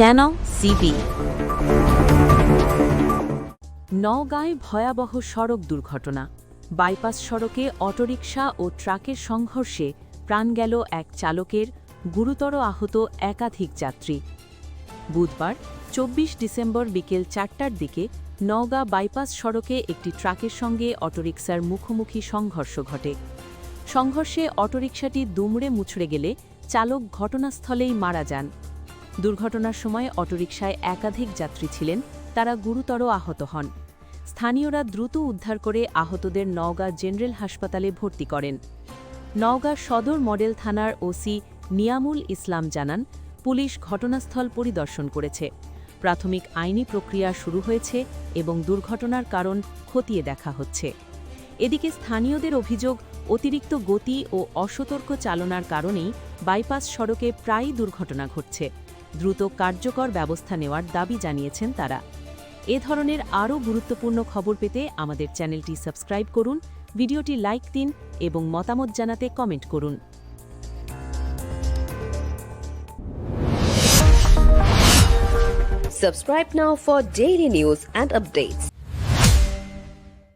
Channel CB নওগাঁয় ভয়াবহ সড়ক দুর্ঘটনা। বাইপাস সড়কে অটোরিকশা ও ট্রাকের সংঘর্ষে প্রাণ গেল এক চালকের, গুরুতর আহত একাধিক যাত্রী। বুধবার ২৪ ডিসেম্বর বিকেল ৪টার দিকে নওগাঁ বাইপাস সড়কে একটি ট্রাকের সঙ্গে অটোরিকশার মুখোমুখি সংঘর্ষ ঘটে। সংঘর্ষে অটোরিকশাটি দুমড়ে মুচড়ে গেলে চালক ঘটনাস্থলেই মারা যান। দুর্ঘটনার সময় অটোরিকশায় একাধিক যাত্রী ছিলেন, তারা গুরুতর আহত হন। স্থানীয়রা দ্রুত উদ্ধার করে আহতদের নওগাঁ জেনারেল হাসপাতালে ভর্তি করেন। নওগাঁ সদর মডেল থানার ওসি নিয়ামুল ইসলাম জানান, পুলিশ ঘটনাস্থল পরিদর্শন করেছে। প্রাথমিক আইনি প্রক্রিয়া শুরু হয়েছে এবং দুর্ঘটনার কারণ খতিয়ে দেখা হচ্ছে। এদিকে স্থানীয়দের অভিযোগ, অতিরিক্ত গতি ও অসতর্ক চালনার কারণেই বাইপাস সড়কে প্রায়ই দুর্ঘটনা ঘটছে। দ্রুত কার্যকর ব্যবস্থা নেওয়ার দাবি জানিয়েছেন তারা। এ ধরনের আরও গুরুত্বপূর্ণ খবর পেতে আমাদের চ্যানেলটি সাবস্ক্রাইব করুন, ভিডিওটি লাইক দিন এবং মতামত জানাতে কমেন্ট করুন। Subscribe now for daily news and updates.